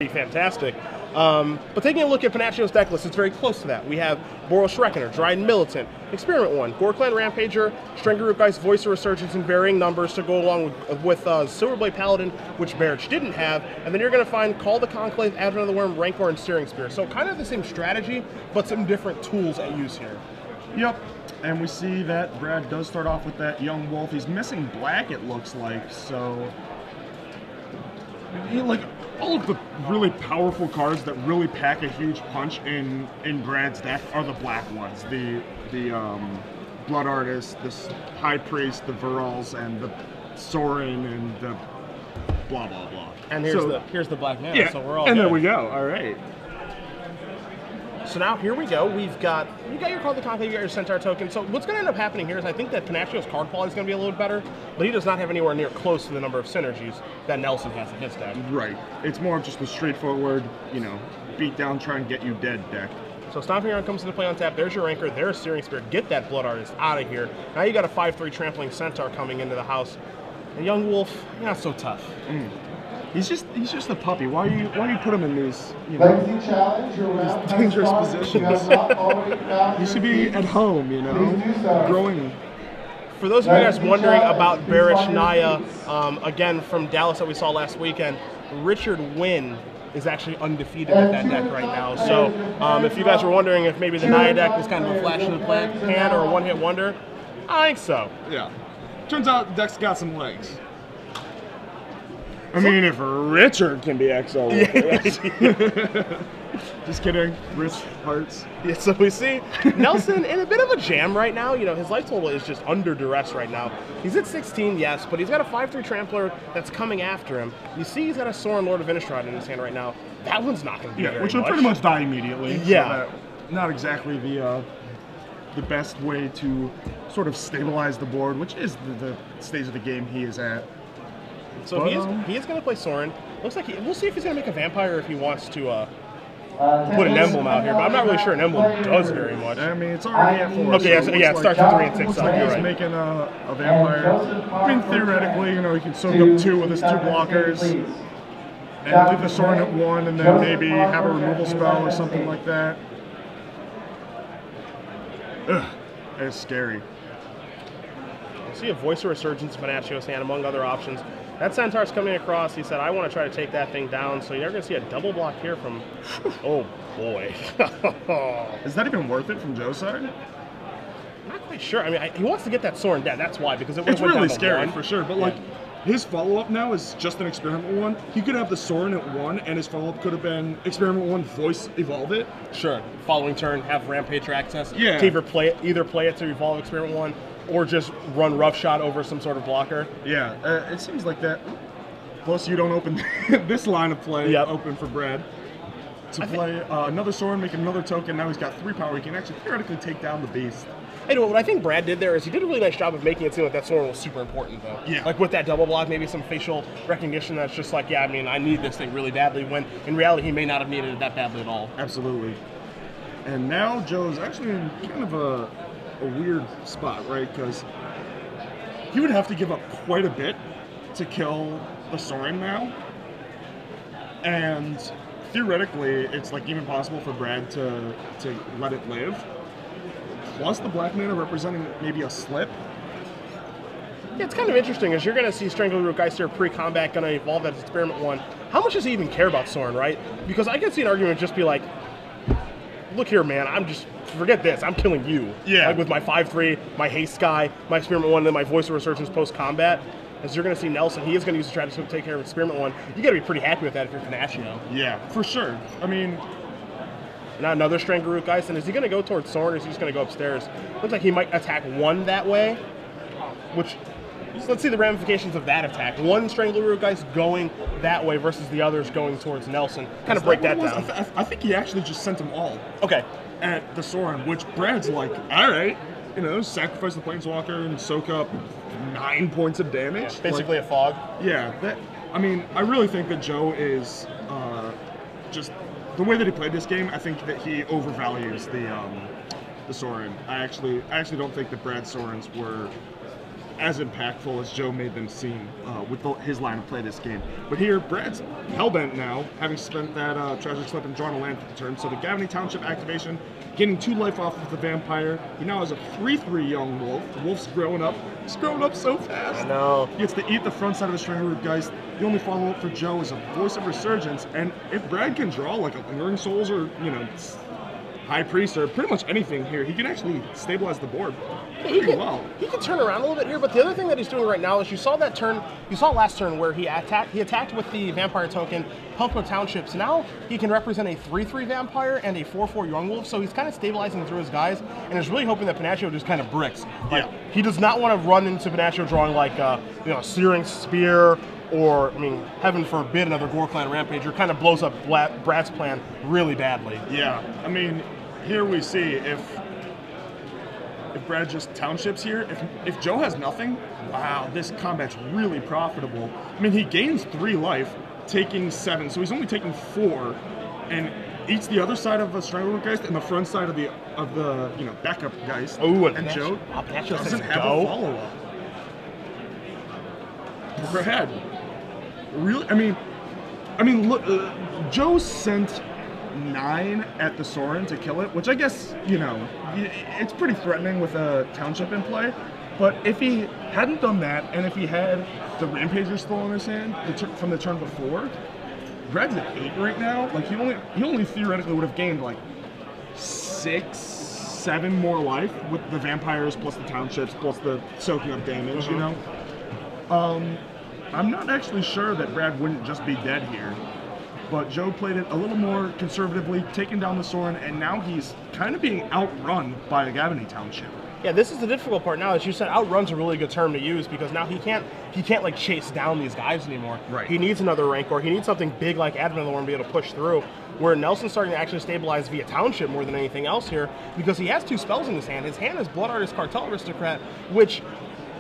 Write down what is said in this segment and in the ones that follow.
pretty fantastic. But taking a look at Pennachio's deck list, it's very close to that. We have Boros Reckoner, Dryden Militant, Experiment 1, Gorkland Rampager, Strangleroot Geist, Voice of Resurgence in varying numbers to go along with Silverblade Paladin, which Barrich didn't have, and then you're going to find Call the Conclave, Advent of the Worm, Rancor, and Steering Spear. So kind of the same strategy, but some different tools at use here. Yep, and we see that Brad does start off with that Young Wolf. He's missing black, it looks like, so... like, all of the really powerful cards that really pack a huge punch in Brad's deck are the black ones. The Blood Artist, this High Priest, the Virals, and the Sorin, and the blah, blah, blah. And here's the black mana, yeah, so we're all and good. there we go, all right. So now here we go. You got your Call the Conclave, you got your Centaur token. So what's going to end up happening here is I think that Pennachio's card quality is going to be a little bit better, but he does not have anywhere near close to the number of synergies that Nelson has in his deck. Right. It's more of just a straightforward, beat down, try and get you dead deck. So Stomping Ground comes into play on tap. There's your Rancor. There's Steering Spear. Get that Blood Artist out of here. Now you got a 5/3 Trampling Centaur coming into the house. And Young Wolf, not so tough. He's just a puppy. Why do you put him in these Challenge, these dangerous positions? He should be at home, growing. For those of you guys wondering about Barrich Naya, again from Dallas that we saw last weekend, Richard Wynn is actually undefeated with that deck right now. So if you guys were wondering if maybe the Naya deck was kind of a flash in the pan or a one-hit wonder, I think so. Yeah. Turns out the deck's got some legs. I mean, if Richard can be XO. Just kidding. Rich hearts. Yeah, so we see Nelson in a bit of a jam right now. His life total is just under duress right now. He's at 16, yes, but he's got a 5/3 Trampler that's coming after him. You see he's got a Sorin Lord of Innistrad in his hand right now. That one's not going to be very which will much. pretty much die immediately. Yeah. So not exactly the best way to sort of stabilize the board, which is the stage of the game he is at. So he is going to play Sorin. Looks like we'll see if he's going to make a vampire or if he wants to put an emblem out here. But I'm not really sure an emblem does very much. I mean, it's already at 4. Okay, so it starts at 3 and 6. Looks So like you're he's right. making a vampire. I mean, theoretically, he can soak up 2 with his 2 blockers, and leave the Sorin at 1, and then maybe have a removal spell or something like that. Ugh, it's scary. You see a Voice of Resurgence in Pennachio's hand, among other options. That Centaur's coming across. He said, I want to try to take that thing down. So you're going to see a double block here from... Oh, boy. Is that even worth it from Joe's side? Not quite sure. I mean, he wants to get that Sorin dead. That's why, because it's really scary, for sure. But, his follow-up now is just an Experiment 1. He could have the Sorin at 1, and his follow-up could have been Experiment 1 Voice Evolve it. Sure. Following turn, have Rampager access. Yeah. To either play it to Evolve Experiment 1, or just run Rough Shot over some sort of blocker. Yeah, it seems like that. Plus, you don't open this line of play open for Brad. To play another Sorin, make another token. Now he's got 3 power. He can actually theoretically take down the beast. Hey, what I think Brad did there is he did a really nice job of making it seem like that Sorin was super important, though. Yeah. Like with that double block, maybe some facial recognition that's just like, yeah, I mean, I need this thing really badly, when in reality he may not have needed it that badly at all. Absolutely. And now Joe's actually in kind of a weird spot, right? Because he would have to give up quite a bit to kill the Sorin now. And theoretically, it's even possible for Brad to let it live. Plus the black mana representing maybe a slip. Yeah, it's kind of interesting as you're going to see Strangleroot Geist here pre-combat going to evolve as Experiment 1. How much does he even care about Sorin, right? Because I can see an argument just be like, look here, man, forget this, I'm killing you. Yeah. With my 5/3, my Haste Sky, my Experiment 1, and then my Voice of Resurgence post-combat. As you're going to see Nelson, he is going to use the strategy to take care of Experiment 1. You got to be pretty happy with that if you're Pennachio. Yeah, for sure. I mean... Now another Strangleroot Geist, and is he going to go towards Sorin, or is he just going to go upstairs? Looks like he might attack 1 that way, which... Let's see the ramifications of that attack. 1 Strangleroot Geist going that way versus the others going towards Nelson. Kind of break that down. I think he actually just sent them all. Okay. At the Sorin, which Brad's like, all right, sacrifice the Planeswalker and soak up 9 points of damage. Yeah, basically a fog. Yeah. I really think that Joe is just the way that he played this game. I think that he overvalues the Sorin. I actually don't think that Brad's Sorins were as impactful as Joe made them seem with his line of play this game. But here, Brad's hellbent now, having spent that treasure slip and drawn a land for the turn. So the Gavany Township activation, getting 2 life off of the vampire. He now has a 3/3 young wolf. The wolf's growing up. He's growing up so fast. I know. He gets to eat the front side of the Strangleroot Geist. The only follow-up for Joe is a Voice of Resurgence. And if Brad can draw like a Lingering Souls or, High Priest or pretty much anything here, he can actually stabilize the board pretty well. He can turn around a little bit here, but the other thing that he's doing right now is you saw last turn where he attacked with the vampire token, pumped with townships. Now he can represent a 3/3 vampire and a 4/4 young wolf, so he's kind of stabilizing through his guys and is really hoping that Pennachio just kind of bricks. Like, he does not want to run into Pennachio drawing like Searing Spear, or, heaven forbid, another Gore Clan Rampager. Kind of blows up Brad's plan really badly. Yeah, here we see if Brad just townships here, if Joe has nothing, wow, this combat's really profitable. He gains 3 life, taking 7, so he's only taking 4, and eats the other side of a Strangleroot Geist and the front side of the backup Geist. Oh, and Joe doesn't have a follow-up. Brad, really? Look, Joe sent 9 at the Sorin to kill it, which I guess, it's pretty threatening with a township in play. But if he hadn't done that, and if he had the Rampager still in his hand from the turn before, Brad's at 8 right now. Like, he only theoretically would have gained like 6, 7 more life with the vampires plus the townships plus the soaking up damage. I'm not actually sure that Brad wouldn't just be dead here. But Joe played it a little more conservatively, taking down the Sorin, and now he's kind of being outrun by the Gavany Township. Yeah, this is the difficult part now. As you said, outrun's a really good term to use because now he can't like chase down these guys anymore. Right. He needs another Rancor. He needs something big like Advent Lord to be able to push through. Where Nelson's starting to actually stabilize via Township more than anything else here because he has 2 spells in his hand. His hand is Blood Artist, Cartel Aristocrat, which,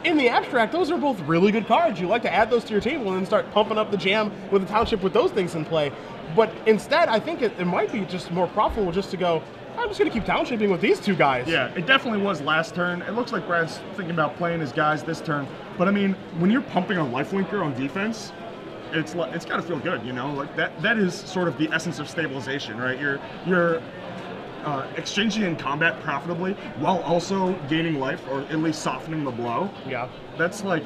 in the abstract, those are both really good cards. You like to add those to your table and then start pumping up the jam with the Township with those things in play. But instead, I think it might be just more profitable just to go, I'm just going to keep Townshipping with these 2 guys. Yeah, it definitely was last turn. It looks like Brad's thinking about playing his guys this turn. But when you're pumping a lifelinker on defense, it's got to feel good, Like that is sort of the essence of stabilization, right? You're exchanging in combat profitably while also gaining life or at least softening the blow. Yeah. That's like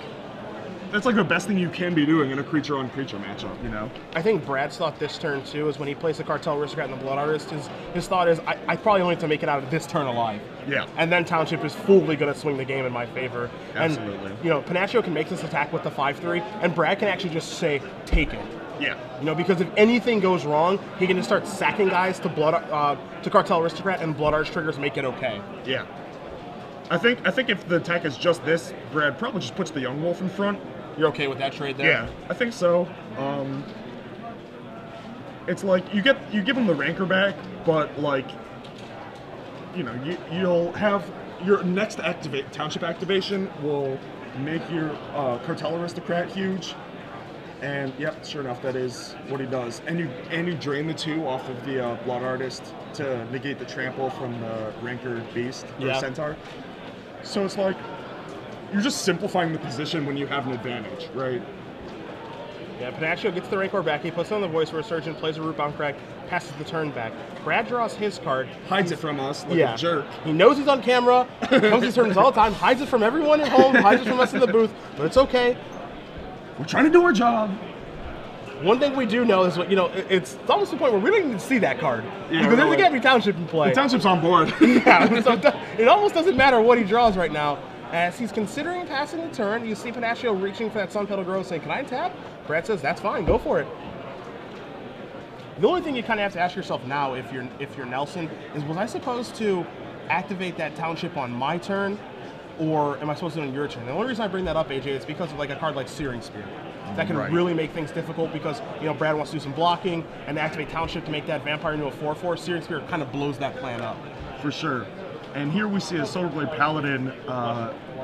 the best thing you can be doing in a creature-on-creature matchup, I think Brad's thought this turn, too, is when he plays the Cartel Aristocrat and the Blood Artist, his thought is, I probably only have to make it out of this turn alive. Yeah. And then Township is fully going to swing the game in my favor. Absolutely. And, Pennachio can make this attack with the 5/3, and Brad can actually just say, take it. Yeah. Because if anything goes wrong, he can just start sacking guys to Cartel Aristocrat, and Blood Arch triggers make it okay. Yeah. I think if the attack is just this, Brad probably just puts the Young Wolf in front. You're okay with that trade there? Yeah, I think so. It's like you give him the Rancor back, but you'll have your next Township activation will make your Cartel Aristocrat huge. And yep, sure enough, that is what he does. And you drain the 2 off of the Blood Artist to negate the trample from the Rancor Beast or Centaur. So it's like you're just simplifying the position when you have an advantage, right? Yeah, Pennachio gets the Rancor back. He puts on the Voice Resurgent, plays a Rootbound Crag, passes the turn back. Brad draws his card. Hides it from us like a jerk. He knows he's on camera, comes to turns all the time, hides it from everyone at home, hides it from us in the booth, but it's okay. We're trying to do our job. One thing we do know is, it's almost the point where we don't even see that card. Yeah, because really. there's a Gavany Township in play. The Township's on board. Yeah, so it almost doesn't matter what he draws right now. As he's considering passing the turn, you see Pennachio reaching for that Sun Petal Grove saying, can I tap? Brad says, that's fine, go for it. The only thing you kind of have to ask yourself now, if you're Nelson, is was I supposed to activate that Township on my turn, or am I supposed to do it on your turn? The only reason I bring that up, AJ, is because of like a card like Searing Spear. That can really make things difficult because, Brad wants to do some blocking and activate Township to make that Vampire into a 4/4. Searing Spear kind of blows that plan up. For sure. And here we see a Solarblade Paladin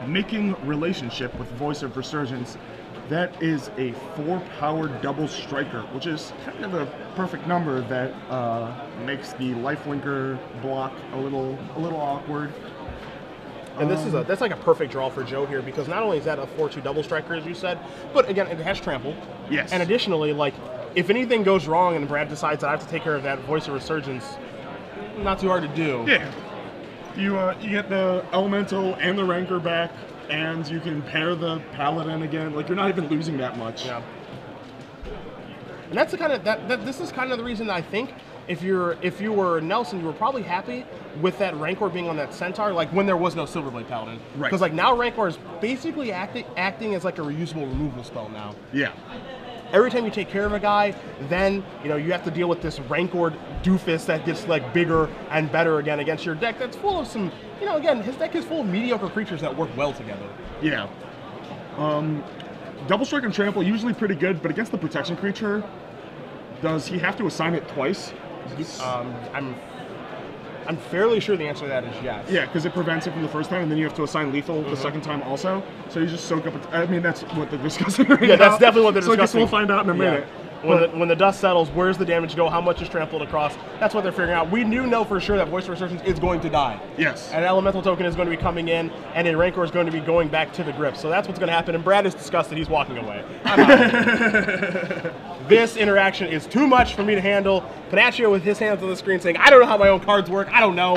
making relationship with Voice of Resurgence. That is a 4-powered double striker, which is kind of a perfect number that makes the lifelinker block a little awkward. And that's like a perfect draw for Joe here, because not only is that a 4/2 double striker, as you said, but again, it has trample. Yes. And additionally, like, if anything goes wrong and Brad decides that I have to take care of that Voice of Resurgence, not too hard to do. Yeah. You get the Elemental and the Rancor back, and you can pair the Paladin again. Like, you're not even losing that much. Yeah. And that's the kind of this is kind of the reason that I think if you were Nelson, you were probably happy with that Rancor being on that Centaur, like when there was no Silverblade Paladin. Right. Because like now Rancor is basically acting as like a reusable removal spell now. Yeah. Every time you take care of a guy, then you have to deal with this Rancor doofus that gets like bigger and better again against your deck. That's full of some, again, his deck is full of mediocre creatures that work well together. Yeah. Double Strike and Trample usually pretty good, but against the protection creature, does he have to assign it twice? I'm fairly sure the answer to that is yes. Yeah, because it prevents it from the first time, and then you have to assign lethal the second time also. So you just soak up. I mean, that's what they're discussing right now. Yeah, that's definitely what they're discussing. So I guess we'll find out in a minute. When the dust settles, where's the damage go? How much is trampled across? That's what they're figuring out. We know for sure that Voice of Resurgence is going to die. Yes. An Elemental token is going to be coming in, and a Rancor is going to be going back to the grip. So that's what's going to happen, and Brad is disgusted. He's walking away. I'm out. This interaction is too much for me to handle. Pennachio with his hands on the screen saying, I don't know how my own cards work. I don't know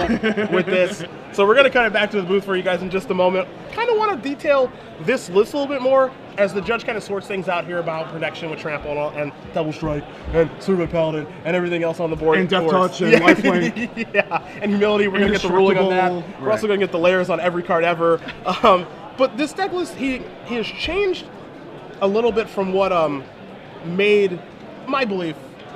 with this. So we're going to cut it back to the booth for you guys in just a moment. Kind of want to detail this list a little bit more as the judge kind of sorts things out here about protection with trample and double strike and Silverblade Paladin and everything else on the board. And Death Touch and Lifelink. Yeah, and humility. We're going to get the ruling on that. Right. We're also going to get the layers on every card ever. But this deck list, he has changed a little bit from what made my belief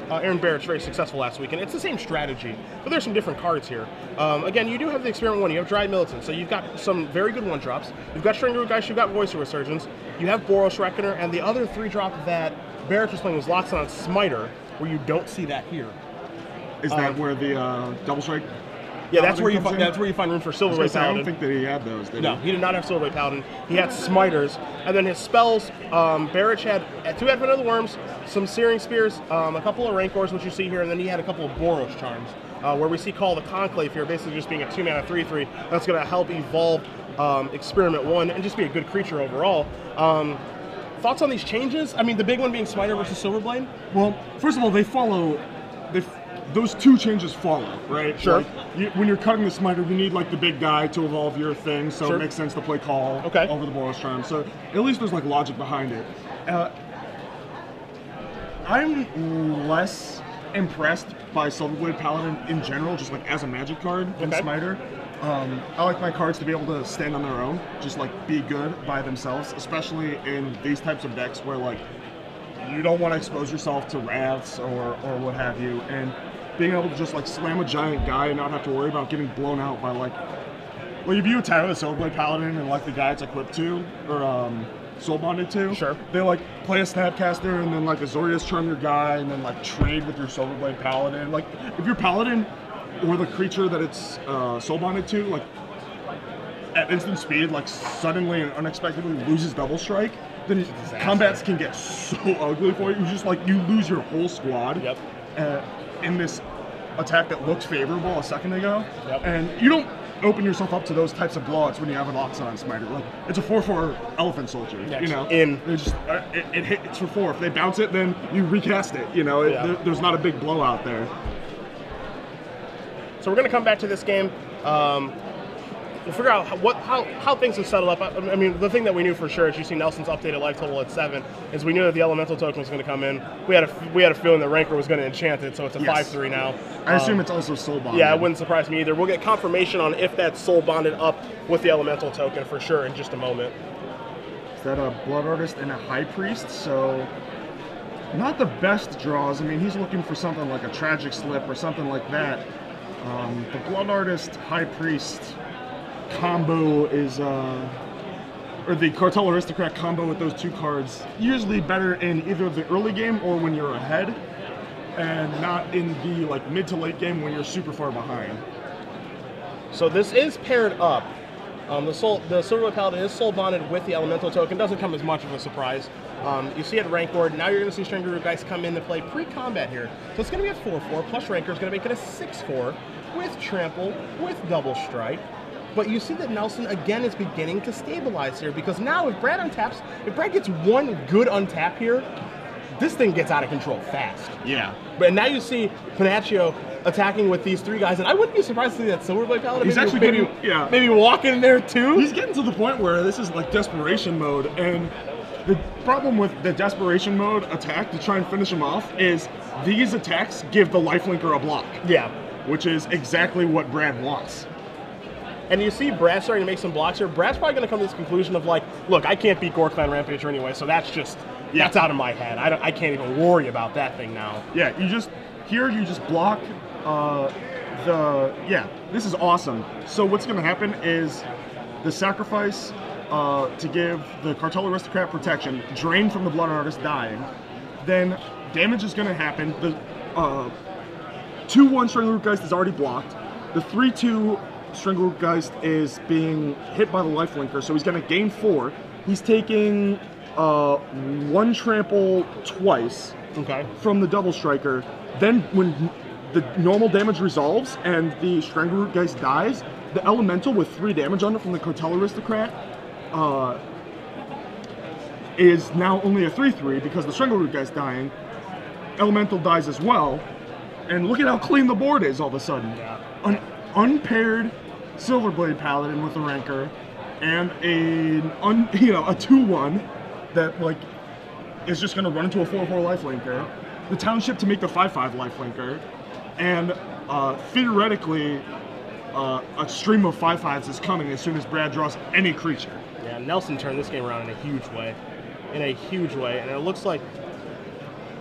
Aaron Barrett's very successful last week, and it's the same strategy, but there's some different cards here. Again, you do have the Experiment 1, you have Dried Militant, so you've got some very good 1-drops. You've got String Root Geist, you've got Voice of Resurgence, you have Boros Reckoner, and the other 3-drop that Barrett was playing was Loxodon Smiter, where you don't see that here. Is that where the Double Strike? Yeah, that's where you find room for Silverblade Paladin. I don't think that he had those. No, he did not have Silverblade Paladin. He had Smiters, and then his spells. Barrett had 2 Advent of the Worms, some Searing Spears, a couple of Rancors, which you see here, and then he had a couple of Boros Charms, where we see Call the Conclave here, basically just being a 2-mana 3/3. That's going to help evolve Experiment 1 and just be a good creature overall. Thoughts on these changes? I mean, the big one being Smiter versus Silverblade. Well, first of all, those 2 changes follow, right? Sure. Like, when you're cutting the Smiter, you need like the big guy to evolve your thing, so Sure. it makes sense to play Call over the Boros Charm. So at least there's like logic behind it. I'm less impressed by Silverblade Paladin in general, just like as a Magic card than Smiter. I like my cards to be able to stand on their own, just like be good by themselves, especially in these types of decks where like you don't want to expose yourself to wraths or what have you, and being able to just like slam a giant guy and not have to worry about getting blown out by like, well, if you attack with a Silverblade Paladin and like the guy it's equipped to or soul bonded to, Sure. they like play a Snapcaster and then like Azorius charm your guy and then like trade with your Silverblade Paladin. Like if your Paladin or the creature that it's soul bonded to, like at instant speed, like suddenly and unexpectedly loses double strike, then combats can get so ugly for you. You just like, you lose your whole squad in this attack that looked favorable a second ago. And you don't open yourself up to those types of blowouts when you have an Loxodon Smiter. Like, it's a 4/4 Elephant Soldier, you know? It's for 4. If they bounce it, then you recast it, you know? There's not a big blowout there. So we're going to come back to this game. We'll figure out how things have settled up. I mean, the thing that we knew for sure, as you see Nelson's updated life total at 7, is we knew that the Elemental token was going to come in. We had a feeling that Rancor was going to enchant it, so it's a 5/3 now. I assume it's also soul bonded. Yeah, it wouldn't surprise me either. We'll get confirmation on if that's soul bonded up with the Elemental token for sure in just a moment. Is that a Blood Artist and a High Priest? So not the best draws. I mean, he's looking for something like a Tragic Slip or something like that. The Blood Artist High Priest combo is, or the Cartel Aristocrat combo with those 2 cards, usually better in either the early game or when you're ahead, and not in the like mid to late game when you're super far behind. So this is paired up. The Silverblade Paladin is soul bonded with the Elemental token. Doesn't come as much of a surprise. You see it Rancor. Now you're going to see String Root Geist come in to play pre-combat here. So it's going to be a 4/4 plus Rancor is going to make it a 6/4 with Trample, with Double Strike. But you see that Nelson, again, is beginning to stabilize here, because now if Brad untaps, if Brad gets one good untap here, this thing gets out of control fast. Yeah. But now you see Pennachio attacking with these three guys, and I wouldn't be surprised to see that Silverblade Paladin He's actually getting, yeah. maybe walking in there too. He's getting to the point where this is like desperation mode, and the problem with the desperation mode attack to try and finish him off is these attacks give the lifelinker a block. Yeah. Which is exactly what Brad wants. And you see Brad starting to make some blocks here. Brad's probably going to come to this conclusion of like, look, I can't beat Gore Clan Rampager anyway, so that's just, that's out of my head. I can't even worry about that thing now. Yeah, you just block this is awesome. So what's going to happen is the sacrifice to give the Cartel Aristocrat protection, drain from the Blood Artist dying, then damage is going to happen. The 2-1 Strangleroot Geist is already blocked. The 3-2 Strangleroot Geist is being hit by the lifelinker, so he's going to gain 4. He's taking 1 trample twice from the double striker. Then when the normal damage resolves and the Strangleroot Geist dies, the elemental with 3 damage on it from the Cartel Aristocrat is now only a 3/3 because the Strangleroot Geist dying. Elemental dies as well, and look at how clean the board is all of a sudden. Yeah. An unpaired Silverblade Paladin with a Rancor, and a 2-1 that like is just going to run into a 4/4 lifelinker. The Township to make the 5/5 lifelinker, and theoretically a stream of 5/5s is coming as soon as Brad draws any creature. Yeah, Nelson turned this game around in a huge way. And it looks like,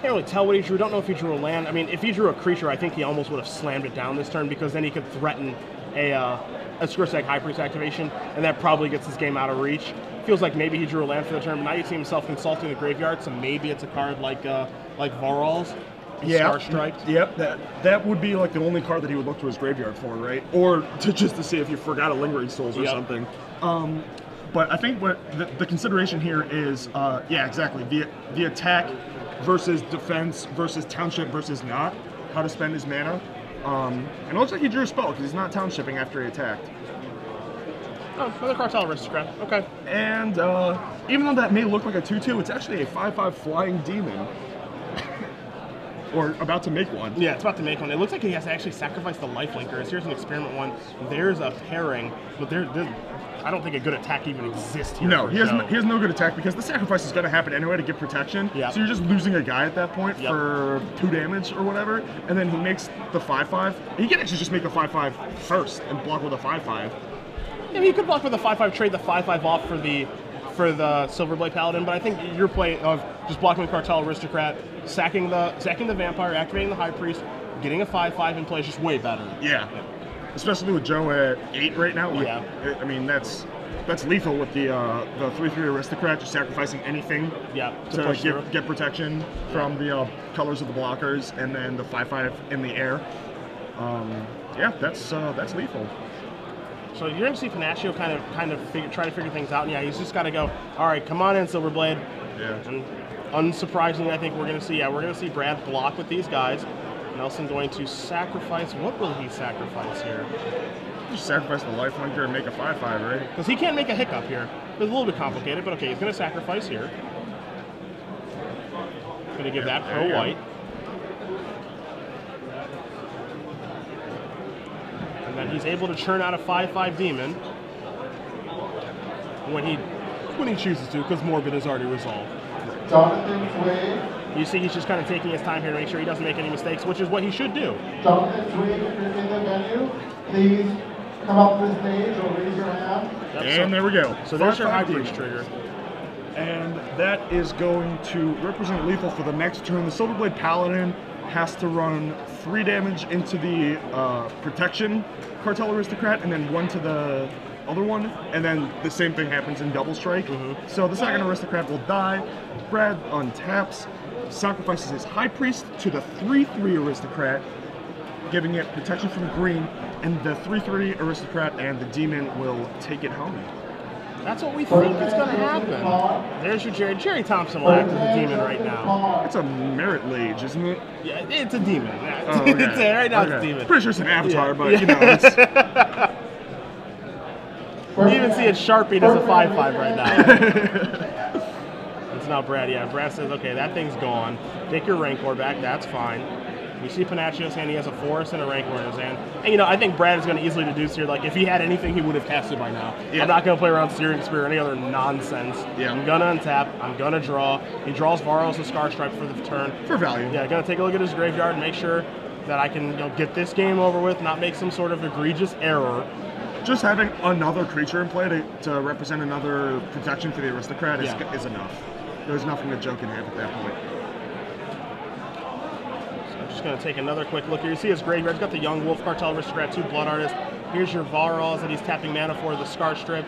can't really tell what he drew. Don't know if he drew a land. I mean, if he drew a creature, I think he almost would have slammed it down this turn, because then he could threaten a Skursak High Priest activation, and that probably gets his game out of reach. Feels like maybe he drew a land for the turn, but now you see himself consulting the graveyard, so maybe it's a card like Varol's. Yeah, Star Strike. Yep, that would be like the only card that he would look to his graveyard for, right? Or just to see if you forgot a Lingering Souls or something. But I think what the consideration here is, yeah, exactly, the attack versus defense versus Township versus not, how to spend his mana. And it looks like he drew a spell because he's not Townshipping after he attacked. Oh, another Cartel Aristocrat. Okay. And even though that may look like a 2/2, it's actually a 5/5 Flying Demon. Or about to make one. Yeah, it's about to make one. It looks like he has to actually sacrifice the Lifelinkers. Here's an experiment one. There's a pairing, but I don't think a good attack even exists here. No, he has no good attack because the sacrifice is going to happen anyway to get protection. Yep. So you're just losing a guy at that point for 2 damage or whatever, and then he makes the 5/5. He can actually just make the 5/5 first and block with a 5/5. Yeah, he could block with a 5/5, trade the 5/5 off for the Silverblade Paladin, but I think your play of just blocking the Cartel Aristocrat, sacking the Vampire, activating the High Priest, getting a 5/5 in play is just way better. Yeah, especially with Joe at 8 right now. Like, yeah, I mean that's lethal with the 3/3 Aristocrat, just sacrificing anything. Yeah, to get protection from the colors of the blockers, and then the 5/5 in the air. Yeah, that's lethal. So you're going to see Pennachio kind of try to figure things out. And yeah, he's just got to go, all right, come on in, Silverblade. Yeah. And unsurprisingly, I think we're going to see Brad block with these guys. Nelson going to sacrifice. What will he sacrifice here? Just sacrifice the Lifelinker and make a 5/5, right? Because he can't make a hiccup here. It's a little bit complicated, but okay, he's going to sacrifice here. Going to give that pro white. And then he's able to churn out a 5/5 demon when he chooses to, because Morbid is already resolved. Jonathan's Way. You see, he's just kind of taking his time here to make sure he doesn't make any mistakes, which is what he should do. Jonathan's Way, if you're in the venue, please come up to the stage or raise your hand. Yep, and there we go. So there's your High Priest trigger. And that is going to represent lethal for the next turn. The Silverblade Paladin has to run 3 damage into the protection Cartel Aristocrat, and then 1 to the other one, and then the same thing happens in double strike. So the second Aristocrat will die. Brad untaps, sacrifices his High Priest to the 3/3 Aristocrat, giving it protection from green, and the 3/3 Aristocrat and the Demon will take it home. That's what we think is going to happen. There's your Jerry. Jerry Thompson will act as a demon right now. It's a merit lage, isn't it? Yeah, it's a demon. Oh, okay. Right now it's a demon. Pretty sure it's an avatar, but you know. It's... You even see it sharpied as a 5/5 right now. It's not Brad. Yeah, Brad says, okay, that thing's gone. Take your Rancor back. That's fine. We see Pennachio's hand. He has a Forest and a Rancor in his hand. And, I think Brad is going to easily deduce here, like, if he had anything, he would have cast it by now. Yeah. I'm not going to play around Searing Spear or any other nonsense. Yeah. I'm going to untap. I'm going to draw. He draws Varos and Scar Stripe for the turn. For value. Yeah, going to take a look at his graveyard and make sure that I can get this game over with, not make some sort of egregious error. Just having another creature in play to represent another protection for the Aristocrat is enough. There's nothing that Joe can have at that point. Just going to take another quick look here. You see his graveyard. He's got the Young Wolf, Cartel Aristocrat, 2 Blood Artist. Here's your Varals that he's tapping mana for, the Scar Strip.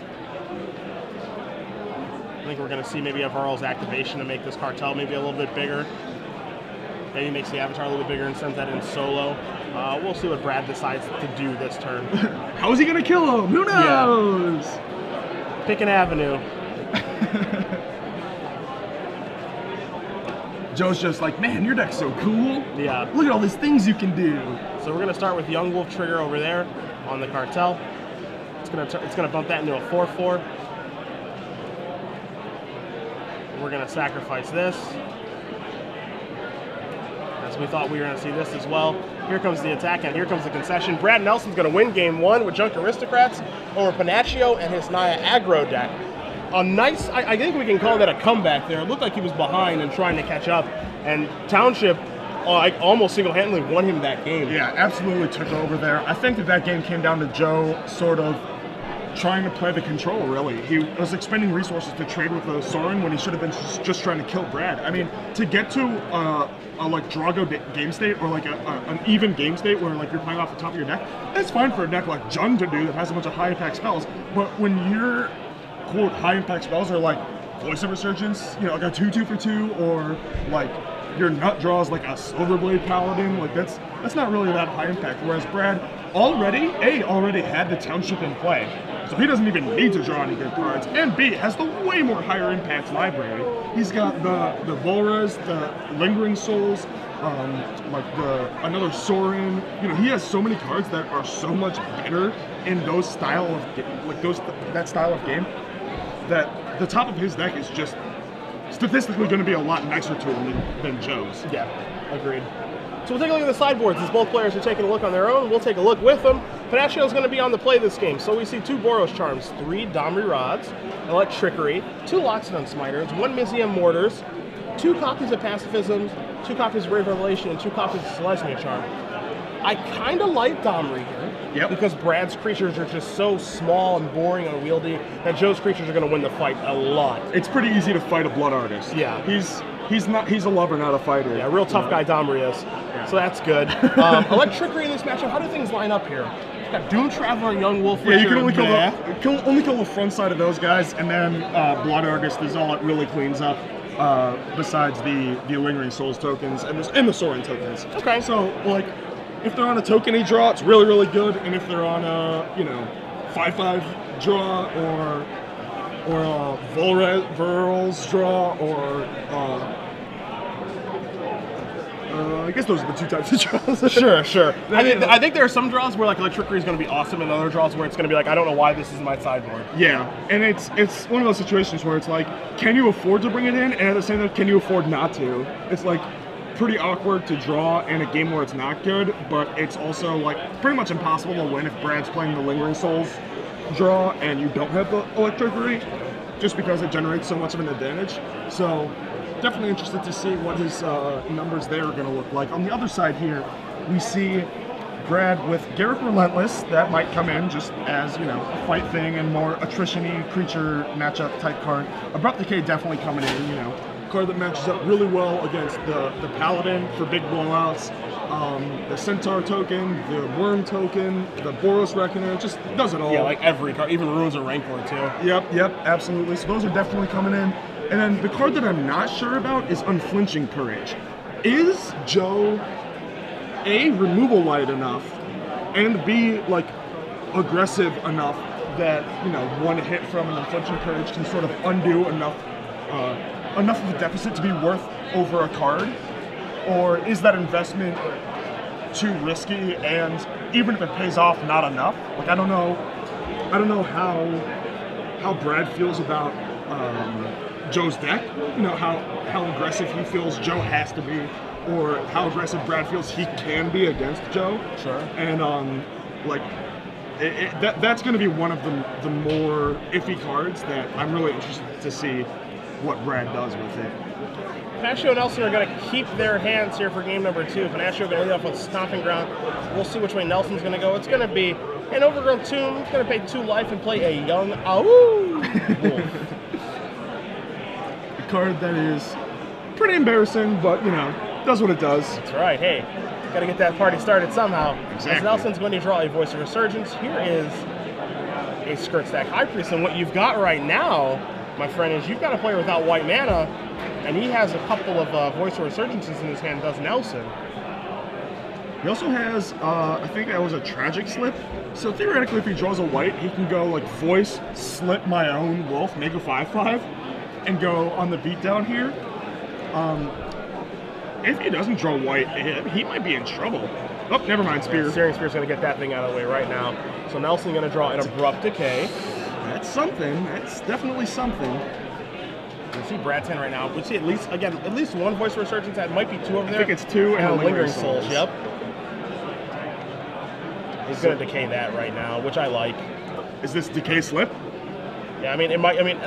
I think we're going to see maybe a Varals activation to make this Cartel maybe a little bit bigger. Maybe makes the Avatar a little bit bigger and sends that in solo. We'll see what Brad decides to do this turn. How is he going to kill him? Who knows? Yeah. Pick an avenue. Joe's just like, man, your deck's so cool. Yeah. Look at all these things you can do. So we're gonna start with Young Wolf trigger over there on the Cartel. It's gonna bump that into a 4/4. We're gonna sacrifice this. As we thought we were gonna see this as well. Here comes the attack and here comes the concession. Brad Nelson's gonna win game 1 with Junk Aristocrats over Pennachio and his Naya aggro deck. A nice, I think we can call that a comeback there. It looked like he was behind and trying to catch up, and Township almost single-handedly won him that game. Yeah, absolutely took over there. I think that game came down to Joe sort of trying to play the control, really. He was expending resources to trade with the Sorin when he should have been just trying to kill Brad. I mean, to get to a like Drago game state or like an even game state where like you're playing off the top of your deck, that's fine for a deck like Jund to do that has a bunch of high-impact spells, but when you're quote high impact spells are like Voice of Resurgence, like a 2/2 for 2, or like your nut draws like a Silverblade Paladin, like that's not really that high impact. Whereas Brad already had the Township in play, so he doesn't even need to draw any good cards, and B has the way more higher impact library. He's got the Volras, the Lingering Souls, like another Sorin. He has so many cards that are so much better in those style of that style of game, that the top of his deck is just statistically going to be a lot nicer to him than Joe's. Yeah, agreed. So we'll take a look at the sideboards. As both players are taking a look on their own, we'll take a look with them. Pennachio is going to be on the play this game. So we see 2 Boros Charms, 3 Domri Rods, Elect Trickery, 2 Loxodon Smiters, 1 Mizium Mortars, 2 copies of Pacifism, 2 copies of Brave Revelation, and 2 copies of Selesnya Charm. I kind of like Domri here, because Brad's creatures are just so small and boring and unwieldy that Joe's creatures are going to win the fight a lot. It's pretty easy to fight a Blood Artist. Yeah. He's a lover, not a fighter. Yeah, real tough guy Domri is. Yeah. So that's good. Elect Trickery in this matchup, how do things line up here? You've got Doom Traveler and Young Wolf. Yeah, you can only kill the front side of those guys, and then Blood Artist is all it really cleans up. Besides the Lingering Souls tokens and the Sorin tokens. Okay. So like, if they're on a token draw, it's really, really good, and if they're on a 5/5 draw or a Varals draw or I guess those are the 2 types of draws. Sure. I think there are some draws where like Electricity is going to be awesome, and other draws where it's going to be like, I don't know why this is my sideboard. Yeah, and it's one of those situations where it's like, can you afford to bring it in, and at the same time, can you afford not to? It's like pretty awkward to draw in a game where it's not good, but it's also like pretty much impossible to win if Brad's playing the Lingering Souls draw and you don't have the Electricity, just because it generates so much of an advantage. So definitely interested to see what his numbers there are going to look like. On the other side here, we see Brad with Garruk Relentless. That might come in just as, a fight thing and more attrition-y creature matchup type card. Abrupt Decay definitely coming in, card that matches up really well against the Paladin for big blowouts, the Centaur token, the Worm token, the Boros Reckoner, just does it all. Yeah, like every card, even Runes of Rancor too. Yep, absolutely. So those are definitely coming in. And then the card that I'm not sure about is Unflinching Courage. Is Joe A, removal light enough, and B, like aggressive enough that, one hit from an Unflinching Courage can sort of undo enough of a deficit to be worth over a card? Or is that investment too risky, and even if it pays off, not enough? Like, I don't know I don't know how Brad feels about Joe's deck. You know how aggressive he feels Joe has to be, or how aggressive Brad feels he can be against Joe. Sure. And like that's going to be one of the more iffy cards that I'm really interested to see what Brad does with it. Pennachio and Nelson are going to keep their hands here for game number 2. Pennachio going to lead off with Stomping Ground. We'll see which way Nelson's going to go. It's going to be an Overgrown Tomb. He's going to pay 2 life and play a Young Wolf. A card that is pretty embarrassing, but, you know, does what it does. That's right. Hey, got to get that party started somehow. Exactly. As Nelson's going to draw a Voice of Resurgence. Here is a Skirt Stack High Priest. And what you've got right now, my friend, is you've got a player without white mana, and he has a couple of Voice of Resurgences in his hand, does Nelson. He also has, I think that was a Tragic Slip. So theoretically, if he draws a white, he can go like Voice, slip my own Wolf, make a 5/5, and go on the beatdown here. If he doesn't draw white, he might be in trouble. Oh, never mind, Spear. Yeah, Searing Spear's going to get that thing out of the way right now. So Nelson going to draw an Abrupt Decay. That's something. That's definitely something. You see Brad's hand right now. We see at least one Voice of Resurgence. That might be 2 over there. I think it's 2 and a Lingering Souls. Yep. He's going to decay that right now, which I like. Is this Decay Slip? Yeah, I mean, it might. I mean,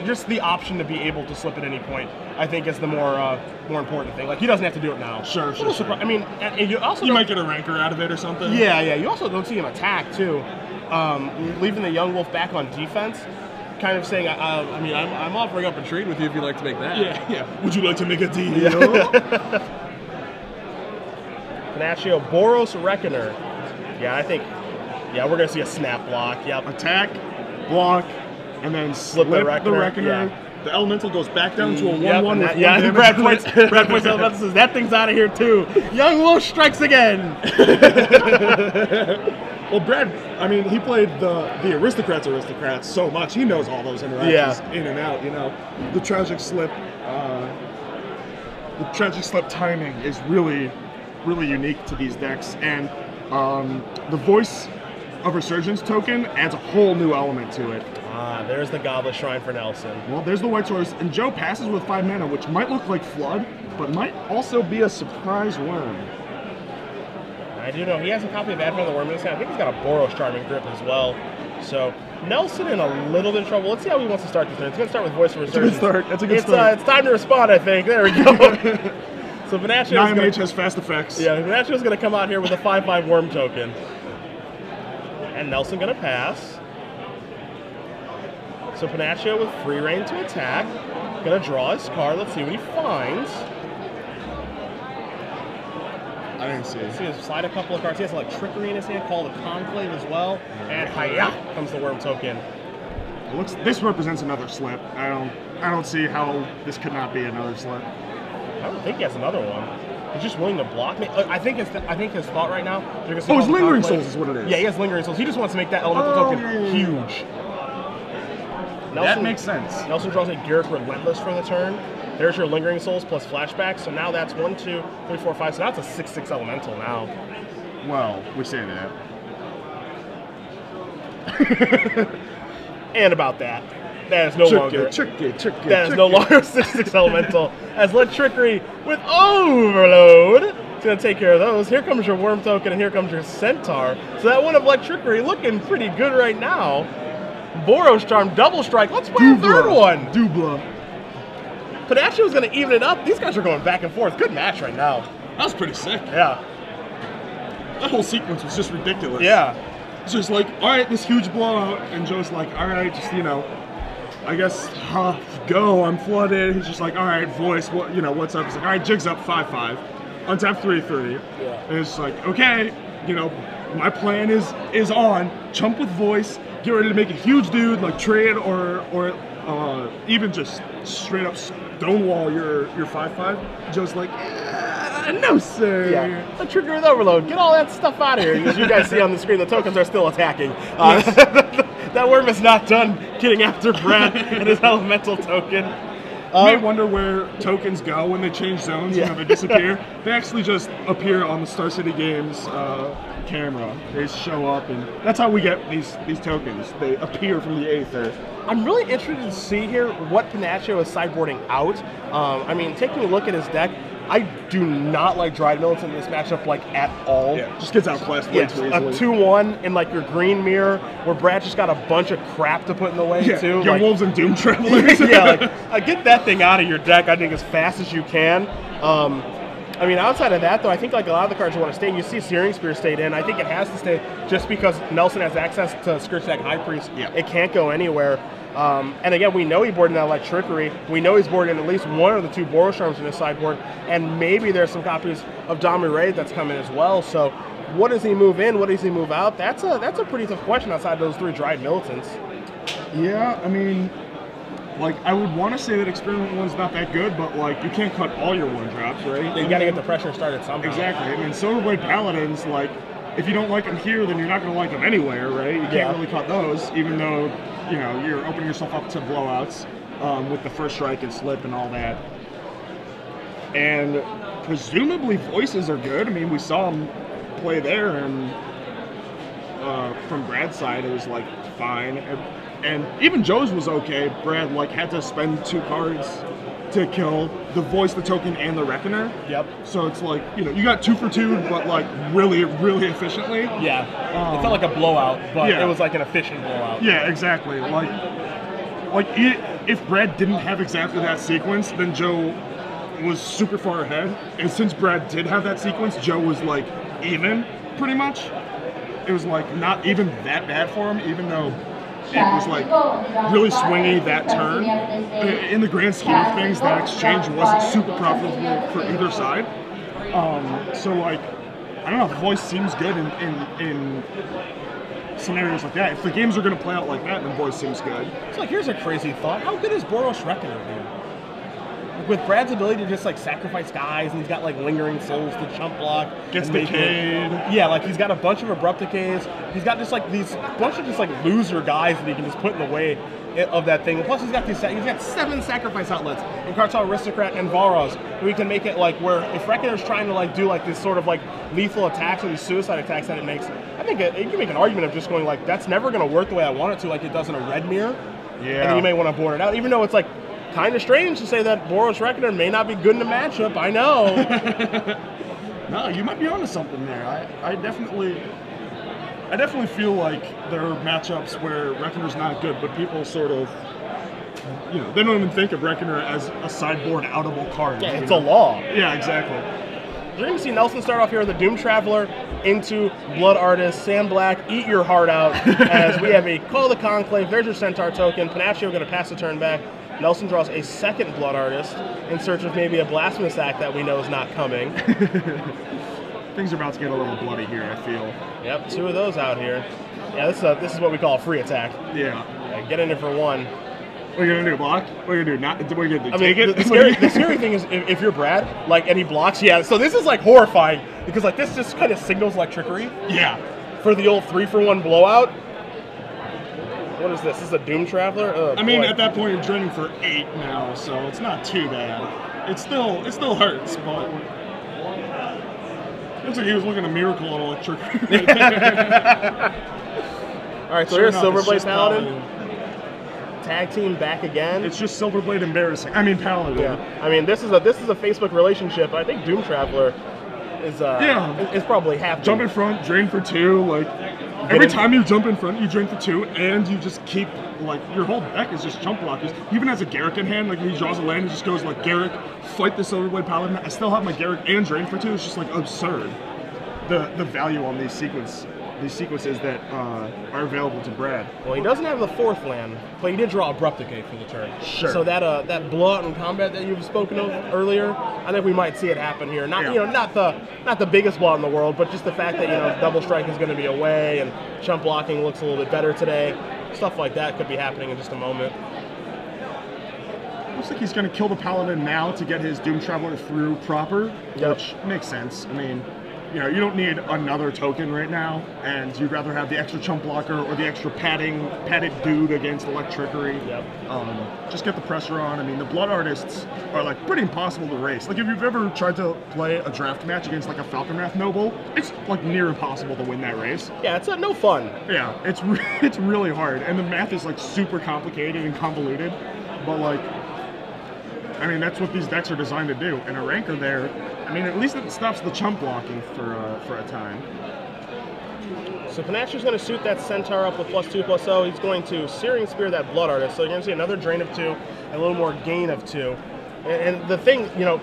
just the option to be able to slip at any point, I think, is the more important thing. Like, he doesn't have to do it now. Sure. I mean, and you also might get a Ranker out of it or something. Yeah. You also don't see him attack too, leaving the Young Wolf back on defense. Kind of saying, I mean, I'm offering up a trade with you if you'd like to make that. Yeah. Would you like to make a deal? Pennachio, Boros Reckoner. Yeah, I think. Yeah, we're gonna see a snap block. Yep. Attack, block, and then slip the Reckoner. Yeah. The Elemental goes back down to a 1/1 with 1 damage. Brad points Elemental says that thing's out of here too. Young Wolf strikes again. Well, Brad, I mean, he played the Aristocrats so much. He knows all those interactions in and out, you know. The Tragic Slip timing is really, really unique to these decks. And the Voice of Resurgence token adds a whole new element to it. Ah, there's the Goblet Shrine for Nelson. Well, there's the White Source, and Joe passes with 5 mana, which might look like Flood, but might also be a surprise worm. I do know he has a copy of Advent of the Worm in his hand. I think he's got a Boros Charming Grip as well. So Nelson in a little bit of trouble. Let's see how he wants to start this turn. It's going to start with Voice of Resurgence. That's a good start. It's time to respond, I think. There we go. So Pennachio has fast effects. Yeah, Pennachio's going to come out here with a 5/5 Worm token. And Nelson going to pass. So Pennachio with free reign to attack. Going to draw his card. Let's see what he finds. I didn't see it. See him slide a couple of cards. He has like Trickery in his hand, called a Conclave as well. And hiya comes the Worm token. This represents another slip. I don't see how this could not be another slip. I don't think he has another one. He's just willing to block me. I think his thought right now. His Lingering Souls is what it is. Yeah, he has Lingering Souls. He just wants to make that Elemental token huge. That makes sense. Nelson draws a Garruk Relentless for the turn. There's your Lingering Souls plus Flashback. So now that's 1, 2, 3, 4, 5. So that's a 6/6 Elemental now. Well, we say that. And about that. That is no longer a 6/6 Elemental. As Let Trickery with Overload. It's going to take care of those. Here comes your Worm token, and here comes your Centaur. So that one of Let Trickery looking pretty good right now. Boros Charm, Double Strike. Let's play a third one. Dubla. Pennachio's going to even it up. These guys are going back and forth. Good match right now. That was pretty sick. Yeah. That whole sequence was just ridiculous. Yeah. It's just like, all right, this huge blowout, and Joe's like, all right, just, you know, I guess, go, I'm flooded. He's just like, all right, Voice, what, you know, what's up? He's like, all right, Jigs up 5/5, untap 3/3. Yeah. And it's like, okay, you know, my plan is on. Chump with Voice, get ready to make a huge dude, like trade or even just straight up stonewall your 5/5. Joe's like, no sir. Yeah. The Trigger with Overload. Get all that stuff out of here. As you guys see on the screen, the tokens are still attacking. That Worm is not done getting after Brad and his Elemental token. You may wonder where tokens go when they change zones, you know, they disappear. They actually just appear on the Star City Games camera. They show up, and that's how we get these tokens. They appear from the Aether. I'm really interested to see here what Pennachio is sideboarding out. I mean, taking a look at his deck, I do not like Dried Militant in this matchup, like, at all. Yeah, just gets outclassed way too easily. A 2-1 in, like, your green mirror, where Brad just got a bunch of crap to put in the way, too. Young Wolves and Doom Travelers. Get that thing out of your deck, I think, as fast as you can. I mean, outside of that, though, I think like a lot of the cards want to stay. You see Searing Spear stayed in. I think it has to stay just because Nelson has access to Scourge Attack High Priest. Yeah. It can't go anywhere. And again, we know he boarded out like Trickery. We know he's boarding at least one of the 2 Boros Charms in his sideboard. And maybe there's some copies of Domri Raid that's coming as well. So what does he move in? What does he move out? That's a pretty tough question outside those 3 Dried Militants. Yeah, I mean, like, I would want to say that Experiment 1's not that good, but, like, you can't cut all your 1-drops, right? You got to get the pressure started somehow. Exactly. I mean, Silverblade Paladins, like, if you don't like them here, then you're not going to like them anywhere, right? You can't really cut those, even though, you know, you're opening yourself up to blowouts with the first strike and slip and all that. And presumably voices are good. I mean, we saw him play there, and from Brad's side, it was, like, fine. And even Joe's was okay. Brad, like, had to spend 2 cards to kill the voice, the token, and the Reckoner. Yep. So it's like, you know, you got 2 for 2, but, like, really, really efficiently. Yeah. It felt like a blowout, but it was like an efficient blowout. Yeah, exactly. If Brad didn't have exactly that sequence, then Joe was super far ahead. And since Brad did have that sequence, Joe was, like, even, pretty much. It was, like, not even that bad for him, even though it was, like, really swingy that turn. In the grand scheme of things, that exchange wasn't super profitable for either side. So, like, I don't know, voice seems good in scenarios like that. If the games are going to play out like that, then voice seems good. So, like, here's a crazy thought. How good is Boros Reckoner, dude? With Brad's ability to just, like, sacrifice guys, and he's got, like, Lingering Souls to chump block. Gets decayed. Yeah, like, he's got a bunch of Abrupt Decays. He's got just, like, these bunch of just, like, loser guys that he can just put in the way of that thing. And plus, he's got 7 sacrifice outlets in Cartel Aristocrat and Varos, who he can make it, like, where if Reckoner's trying to, like, do, like, this sort of, like, lethal attacks or these suicide attacks that it makes, I think you can make an argument of just going, like, that's never going to work the way I want it to, like it does in a red mirror. Yeah. And then you may want to board it out, even though it's, like, kind of strange to say that Boros Reckoner may not be good in a matchup. I know. No, you might be onto something there. I definitely feel like there are matchups where Reckoner's not good, but people sort of, you know, they don't even think of Reckoner as a sideboard outable card. Yeah, it's a law. Yeah, exactly. You're going to see Nelson start off here with a Doom Traveler into Blood Artist, Sam Black, eat your heart out, as we have a Call the Conclave. There's your Centaur token. Pennachio going to pass the turn back. Nelson draws a second Blood Artist in search of maybe a Blasphemous Act that we know is not coming. Things are about to get a little bloody here, I feel. Yep, 2 of those out here. Yeah, this is what we call a free attack. Yeah. Get in it for 1. What are you going to do, block? What are you going to do? What are you going to do, take it? The scary thing is if you're Brad, like, and he blocks, so this is, like, horrifying, because, like, this just kind of signals, like, trickery. Yeah. For the old 3-for-1 blowout. What is this? This is a Doom Traveler? Oh, I mean, at that point, you're draining for 8 now, so it's not too bad. It still hurts, but looks like he was looking at Miracle on Electric. All right, so here's Silverblade Paladin. Tag team back again. It's just Silverblade embarrassing. I mean, Paladin. Yeah. I mean, this is a Facebook relationship. I think Doom Traveler is probably half. Jump in front, drain for 2, like. Every time you jump in front, you drain for 2, and you just keep, like, your whole deck is just jump blockers. Even as a Garrick in hand, like, when he draws a land, he just goes, like, Garrick, fight the Silverblade Paladin. I still have my Garrick and drain for 2. It's just, like, absurd. The value on these sequences that are available to Brad. Well, he doesn't have the 4th land, but he did draw Abrupt Decay for the turn. Sure. So that blowout in combat that you've spoken of earlier, I think we might see it happen here. Not the biggest blowout in the world, but just the fact that double strike is going to be away and chump blocking looks a little bit better today. Stuff like that could be happening in just a moment. Looks like he's going to kill the Paladin now to get his Doom Traveler through proper, which makes sense. I mean, You know, you don't need another token right now, and you'd rather have the extra chump blocker or the extra padded dude against Electrickery. Yep. Just get the pressure on. I mean, the Blood Artists are like pretty impossible to race. Like if you've ever tried to play a draft match against like a Falconwrath Noble, it's like near impossible to win that race. Yeah, it's no fun. Yeah, it's really hard, and the math is like super complicated and convoluted. But like, I mean, that's what these decks are designed to do. And a Rancor there, I mean, at least it stops the chump blocking for a time. So Pennachio's going to suit that Centaur up with +2/+0. He's going to Searing Spear that Blood Artist. So you're going to see another drain of 2 and a little more gain of 2. And the thing, you know,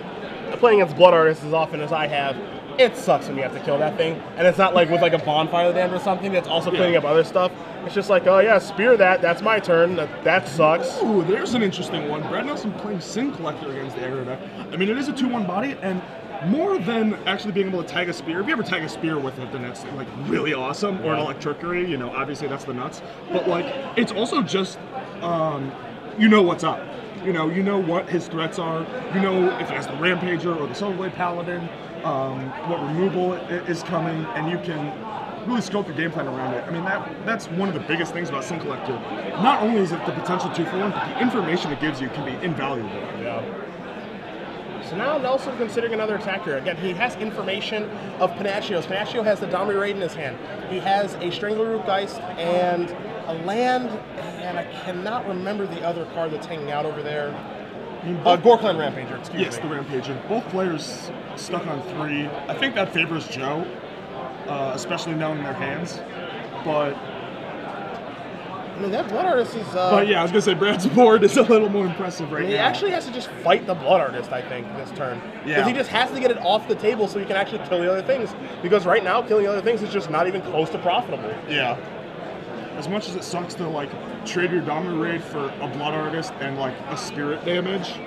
playing against Blood Artists as often as I have, it sucks when you have to kill that thing. And it's not like with like a Bonfire Land or something that's also cleaning up other stuff. It's just like, oh yeah, spear that. That's my turn. That sucks. Ooh, there's an interesting one. Brad Nelson playing Sin Collector against the aggro deck. I mean, it is a 2/1 body, and more than actually being able to tag a spear, if you ever tag a spear with it, then that's like really awesome. Or an Electrickery, you know, obviously that's the nuts. But like, it's also just, you know what's up. You know what his threats are. You know if he has the Rampager or the Silverblade Paladin, what removal is coming, and you can really scope your game plan around it. I mean, that's one of the biggest things about Sin Collector. Not only is it the potential 2-for-1, but the information it gives you can be invaluable. Yeah. So now Nelson considering another attacker. Again, he has information of Pennachio's. Pennachio has the Domri Raid in his hand. He has a Strangleroot Geist and a land, and I cannot remember the other card that's hanging out over there. Gorkland Rampager, excuse me. Yes, the Rampager. Both players stuck on 3. I think that favors Joe, especially knowing their hands. But I mean, that Blood Artist is... but yeah, I was going to say, Brad's board is a little more impressive right now. He actually has to just fight the Blood Artist, I think, this turn. Because he just has to get it off the table so he can actually kill the other things. Because right now, killing the other things is just not even close to profitable. Yeah. As much as it sucks to like trade your Domri Raid for a Blood Artist and like a Spirit damage,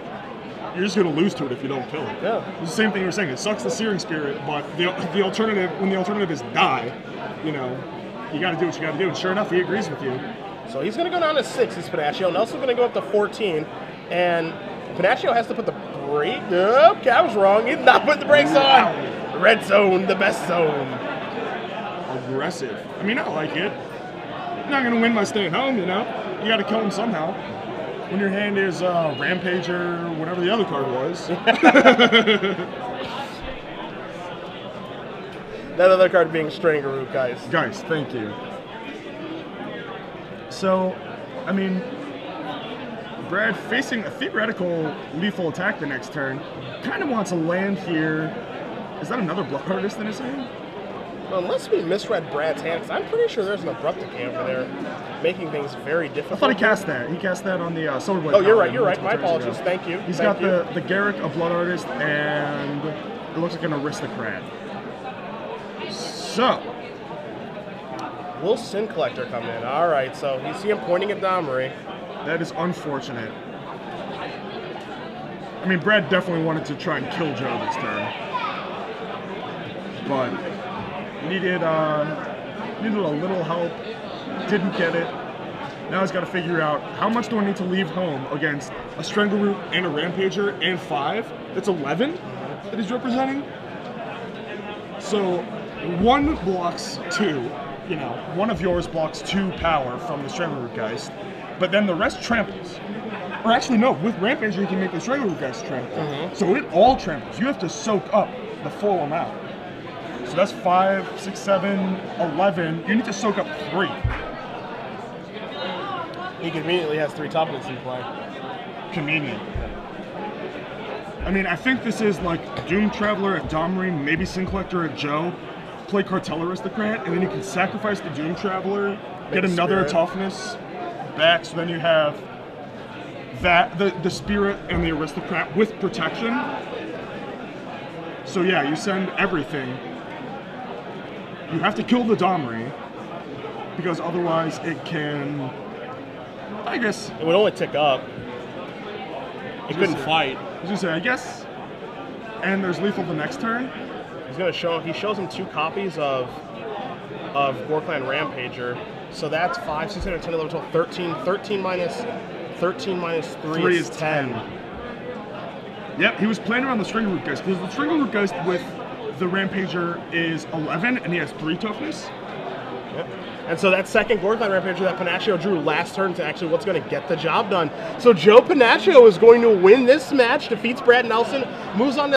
you're just going to lose to it if you don't kill it. Yeah. It's the same thing you were saying. It sucks the Searing Spirit, but the alternative, when the alternative is die, you know, you got to do what you got to do. And sure enough, he agrees with you. So he's going to go down to 6, is Pennachio. Nelson's going to go up to 14. And Pennachio has to put the brake... Okay, I was wrong. He's not putting the brakes on. Red zone, the best zone. Aggressive. I mean, I like it. You're not going to win by staying home, you know? You got to kill him somehow. When your hand is Rampager, whatever the other card was. That other card being Strangleroot, guys. Guys, thank you. So, I mean, Brad facing a theoretical lethal attack the next turn, kind of wants a land here. Is that another Blood Artist in his hand? Well, unless we misread Brad's hand, because I'm pretty sure there's an Abrupt Decay over there, making things very difficult. I thought he cast that. He cast that on the Silverblade. Oh, you're right. My apologies. Thank you. He's got the Garrick, a Blood Artist, and it looks like an Aristocrat. So, will Sin Collector come in? All right, so you see him pointing at Domri. that is unfortunate. I mean, Brad definitely wanted to try and kill Joe this turn, but needed a little help. Didn't get it. Now he's got to figure out how much do I need to leave home against a Strangleroot and a Rampager and 5. That's 11 that he's representing. So one blocks 2. You know, one of yours blocks 2 power from the Strangleroot Geist, but then the rest tramples. Or actually, no, with Rampager you can make the Strangleroot Geist trample. So it all tramples. You have to soak up the full amount. So that's 5, 6, 7, 11. You need to soak up 3. He conveniently has 3 toplets in play. Convenient. I mean, I think this is like Doom Traveler at Domri, maybe Sin Collector at Joe. Play Cartel Aristocrat, and then you can sacrifice the Doom Traveler, get another toughness back, so then you have that, the Spirit and the Aristocrat with protection. So yeah, you send everything. You have to kill the Domri, because otherwise it can, I guess... It would only tick up. It couldn't fight. I was gonna say, I guess, and there's lethal the next turn. He's gonna show. He shows him 2 copies of Gorkland Rampager. So that's 5, 6, 10, 11, 12, 13. 13 minus 3 is 10. Yep, he was playing around the Strangleroot Geist, because the Strangleroot Geist with the Rampager is 11 and he has 3 toughness. Yep. And so that second Gore Clan Rampager that Pennachio drew last turn to actually what's going to get the job done. So Joe Pennachio is going to win this match, defeats Brad Nelson, moves on to